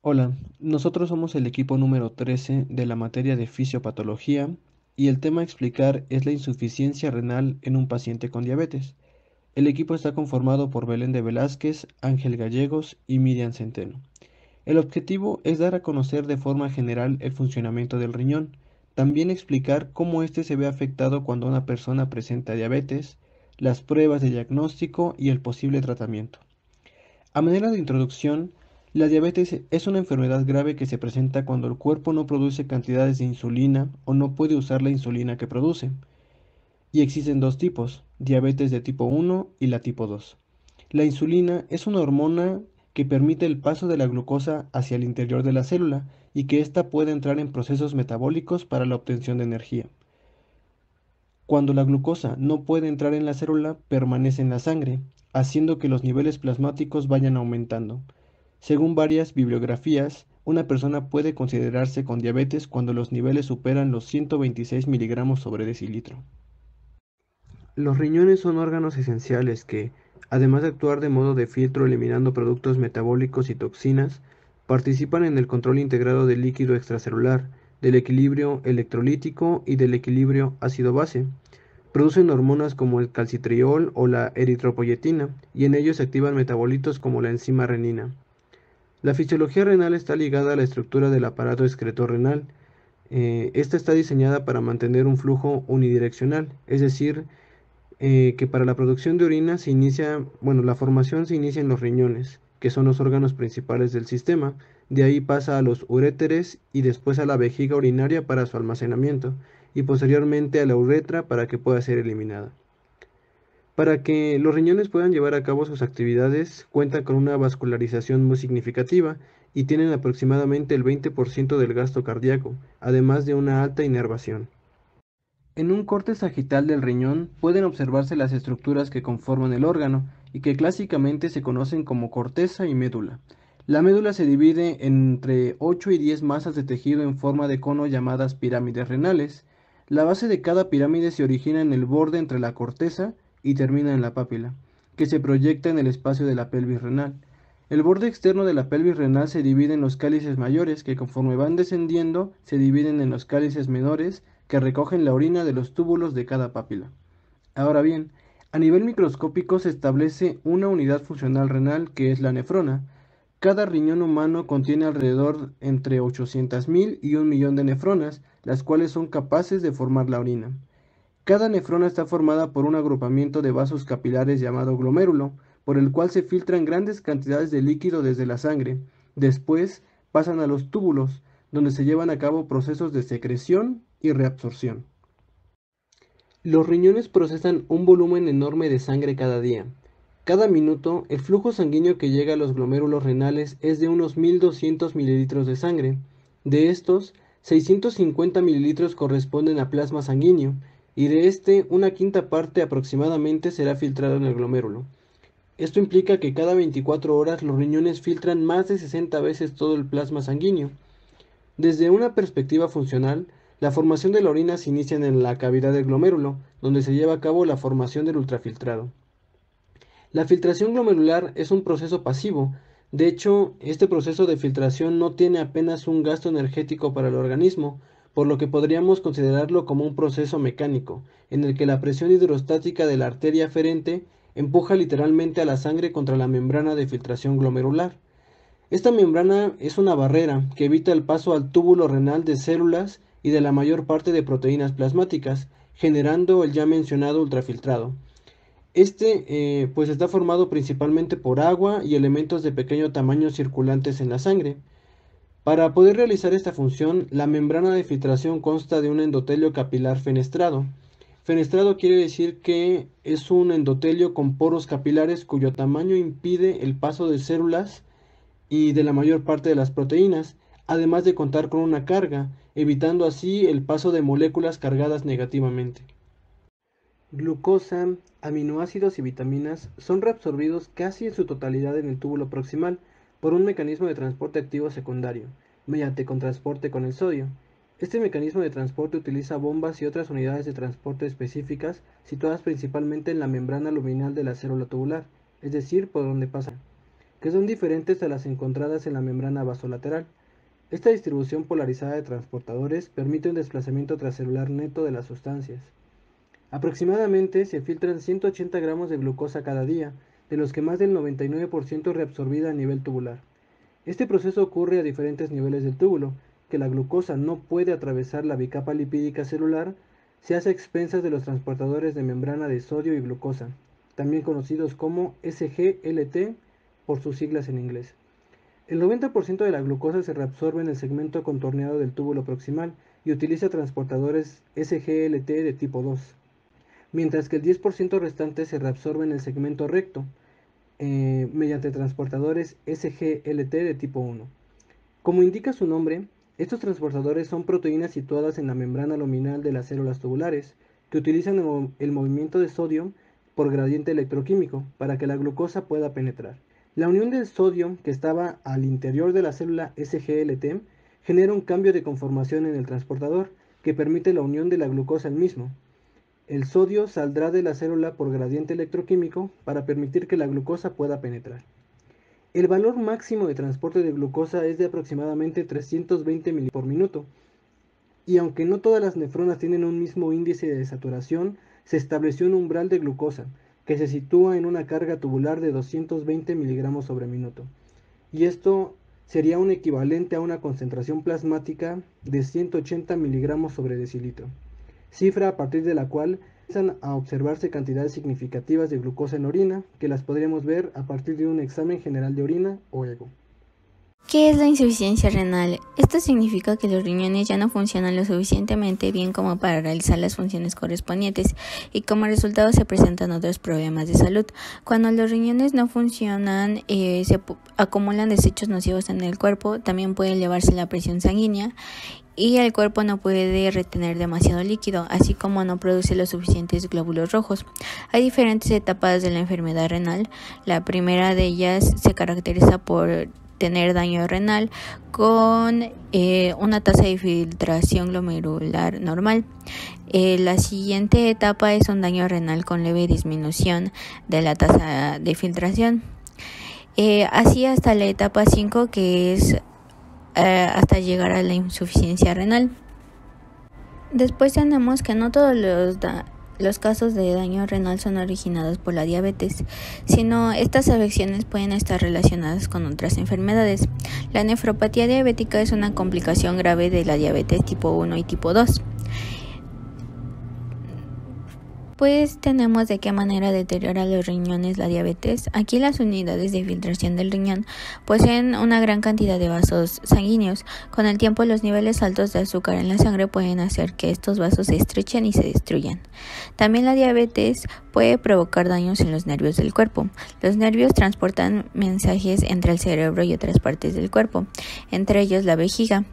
Hola, nosotros somos el equipo número 13 de la materia de fisiopatología y el tema a explicar es la insuficiencia renal en un paciente con diabetes. El equipo está conformado por Belén de Velázquez, Ángel Gallegos y Miriam Centeno. El objetivo es dar a conocer de forma general el funcionamiento del riñón, también explicar cómo éste se ve afectado cuando una persona presenta diabetes, las pruebas de diagnóstico y el posible tratamiento. A manera de introducción, la diabetes es una enfermedad grave que se presenta cuando el cuerpo no produce cantidades de insulina o no puede usar la insulina que produce. Y existen dos tipos, diabetes de tipo 1 y la tipo 2. La insulina es una hormona que permite el paso de la glucosa hacia el interior de la célula y que ésta puede entrar en procesos metabólicos para la obtención de energía. Cuando la glucosa no puede entrar en la célula, permanece en la sangre, haciendo que los niveles plasmáticos vayan aumentando. Según varias bibliografías, una persona puede considerarse con diabetes cuando los niveles superan los 126 miligramos sobre decilitro. Los riñones son órganos esenciales que, además de actuar de modo de filtro eliminando productos metabólicos y toxinas, participan en el control integrado del líquido extracelular, del equilibrio electrolítico y del equilibrio ácido-base. Producen hormonas como el calcitriol o la eritropoyetina, y en ellos se activan metabolitos como la enzima renina. La fisiología renal está ligada a la estructura del aparato excretor renal. Esta está diseñada para mantener un flujo unidireccional, es decir, que para la producción de orina se inicia, bueno, la formación se inicia en los riñones, que son los órganos principales del sistema. De ahí pasa a los uréteres y después a la vejiga urinaria para su almacenamiento, y posteriormente a la uretra para que pueda ser eliminada. Para que los riñones puedan llevar a cabo sus actividades, cuentan con una vascularización muy significativa y tienen aproximadamente el 20% del gasto cardíaco, además de una alta inervación. En un corte sagital del riñón pueden observarse las estructuras que conforman el órgano y que clásicamente se conocen como corteza y médula. La médula se divide entre 8 y 10 masas de tejido en forma de cono llamadas pirámides renales. La base de cada pirámide se origina en el borde entre la corteza y termina en la pápila, que se proyecta en el espacio de la pelvis renal. El borde externo de la pelvis renal se divide en los cálices mayores, que conforme van descendiendo se dividen en los cálices menores, que recogen la orina de los túbulos de cada papila. Ahora bien, a nivel microscópico se establece una unidad funcional renal que es la nefrona. Cada riñón humano contiene alrededor entre 800.000 y 1 millón de nefronas, las cuales son capaces de formar la orina. Cada nefrona está formada por un agrupamiento de vasos capilares llamado glomérulo, por el cual se filtran grandes cantidades de líquido desde la sangre. Después pasan a los túbulos, donde se llevan a cabo procesos de secreción y reabsorción. Los riñones procesan un volumen enorme de sangre cada día. Cada minuto, el flujo sanguíneo que llega a los glomérulos renales es de unos 1.200 mililitros de sangre. De estos, 650 mililitros corresponden a plasma sanguíneo, y de este, una quinta parte aproximadamente será filtrado en el glomérulo. Esto implica que cada 24 horas los riñones filtran más de 60 veces todo el plasma sanguíneo. Desde una perspectiva funcional, la formación de la orina se inicia en la cavidad del glomérulo, donde se lleva a cabo la formación del ultrafiltrado. La filtración glomerular es un proceso pasivo. De hecho, este proceso de filtración no tiene apenas un gasto energético para el organismo, por lo que podríamos considerarlo como un proceso mecánico, en el que la presión hidrostática de la arteria aferente empuja literalmente a la sangre contra la membrana de filtración glomerular. Esta membrana es una barrera que evita el paso al túbulo renal de células y de la mayor parte de proteínas plasmáticas, generando el ya mencionado ultrafiltrado. Pues está formado principalmente por agua y elementos de pequeño tamaño circulantes en la sangre. Para poder realizar esta función, la membrana de filtración consta de un endotelio capilar fenestrado. Fenestrado quiere decir que es un endotelio con poros capilares cuyo tamaño impide el paso de células y de la mayor parte de las proteínas, además de contar con una carga, evitando así el paso de moléculas cargadas negativamente. Glucosa, aminoácidos y vitaminas son reabsorbidos casi en su totalidad en el túbulo proximal por un mecanismo de transporte activo secundario, mediante contrasporte con el sodio. Este mecanismo de transporte utiliza bombas y otras unidades de transporte específicas situadas principalmente en la membrana luminal de la célula tubular, es decir, por donde pasa. que son diferentes a las encontradas en la membrana vasolateral. Esta distribución polarizada de transportadores permite un desplazamiento transcelular neto de las sustancias. Aproximadamente se filtran 180 gramos de glucosa cada día, de los que más del 99% es reabsorbida a nivel tubular. Este proceso ocurre a diferentes niveles del túbulo, que la glucosa no puede atravesar la bicapa lipídica celular, se hace a expensas de los transportadores de membrana de sodio y glucosa, también conocidos como SGLT por sus siglas en inglés. El 90% de la glucosa se reabsorbe en el segmento contorneado del túbulo proximal y utiliza transportadores SGLT de tipo 2, mientras que el 10% restante se reabsorbe en el segmento recto, mediante transportadores SGLT de tipo 1. Como indica su nombre, estos transportadores son proteínas situadas en la membrana luminal de las células tubulares, que utilizan el movimiento de sodio por gradiente electroquímico para que la glucosa pueda penetrar. La unión del sodio que estaba al interior de la célula SGLT genera un cambio de conformación en el transportador que permite la unión de la glucosa al mismo. El sodio saldrá de la célula por gradiente electroquímico para permitir que la glucosa pueda penetrar. El valor máximo de transporte de glucosa es de aproximadamente 320 ml por minuto, y aunque no todas las nefronas tienen un mismo índice de saturación, se estableció un umbral de glucosa, que se sitúa en una carga tubular de 220 miligramos sobre minuto, y esto sería un equivalente a una concentración plasmática de 180 miligramos sobre decilitro, cifra a partir de la cual empiezan a observarse cantidades significativas de glucosa en orina, que las podríamos ver a partir de un examen general de orina o EGO. ¿Qué es la insuficiencia renal? Esto significa que los riñones ya no funcionan lo suficientemente bien como para realizar las funciones correspondientes y como resultado se presentan otros problemas de salud. Cuando los riñones no funcionan, se acumulan desechos nocivos en el cuerpo, también puede elevarse la presión sanguínea y el cuerpo no puede retener demasiado líquido, así como no produce los suficientes glóbulos rojos. Hay diferentes etapas de la enfermedad renal. La primera de ellas se caracteriza por tener daño renal con una tasa de filtración glomerular normal. La siguiente etapa es un daño renal con leve disminución de la tasa de filtración. Así hasta la etapa 5, que es hasta llegar a la insuficiencia renal. Después tenemos que no todos los casos de daño renal son originados por la diabetes, sino estas afecciones pueden estar relacionadas con otras enfermedades. La nefropatía diabética es una complicación grave de la diabetes tipo 1 y tipo 2. Pues tenemos de qué manera deteriora los riñones la diabetes. Aquí las unidades de filtración del riñón poseen una gran cantidad de vasos sanguíneos. Con el tiempo, los niveles altos de azúcar en la sangre pueden hacer que estos vasos se estrechen y se destruyan. También la diabetes puede provocar daños en los nervios del cuerpo. Los nervios transportan mensajes entre el cerebro y otras partes del cuerpo, entre ellos la vejiga,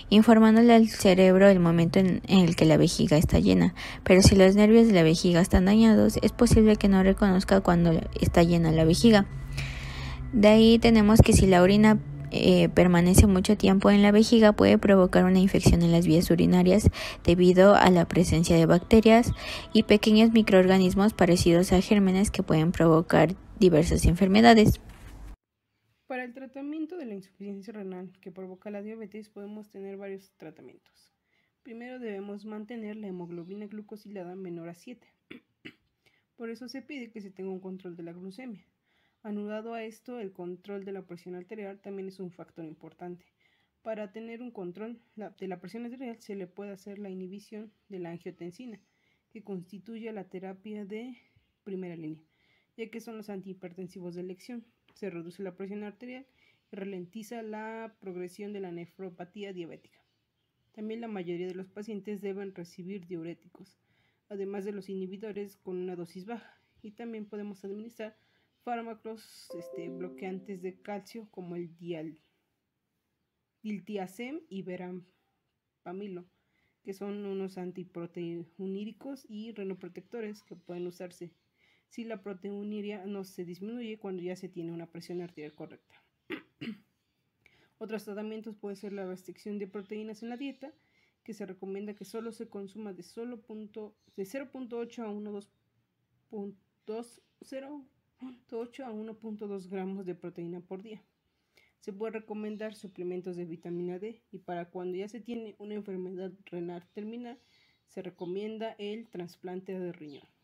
informándole al cerebro el momento en el que la vejiga está llena. Pero si los nervios de la vejiga están dañados, es posible que no reconozca cuando está llena la vejiga. De ahí tenemos que si la orina permanece mucho tiempo en la vejiga, puede provocar una infección en las vías urinarias debido a la presencia de bacterias y pequeños microorganismos parecidos a gérmenes que pueden provocar diversas enfermedades. Para el tratamiento de la insuficiencia renal que provoca la diabetes podemos tener varios tratamientos. Primero debemos mantener la hemoglobina glucosilada menor a 7. Por eso se pide que se tenga un control de la glucemia. Anudado a esto, el control de la presión arterial también es un factor importante. Para tener un control de la presión arterial se le puede hacer la inhibición de la angiotensina, que constituye la terapia de primera línea, ya que son los antihipertensivos de elección. Se reduce la presión arterial y ralentiza la progresión de la nefropatía diabética. También la mayoría de los pacientes deben recibir diuréticos, además de los inhibidores con una dosis baja, y también podemos administrar fármacos bloqueantes de calcio como el diltiazem y verapamilo, que son unos antiproteinúricos y renoprotectores que pueden usarse si la proteinuria no se disminuye cuando ya se tiene una presión arterial correcta. Otros tratamientos pueden ser la restricción de proteínas en la dieta, que se recomienda que solo se consuma de 0.8 a 1.2 0.8 a 1.2 gramos de proteína por día. Se puede recomendar suplementos de vitamina D y para cuando ya se tiene una enfermedad renal terminal se recomienda el trasplante de riñón.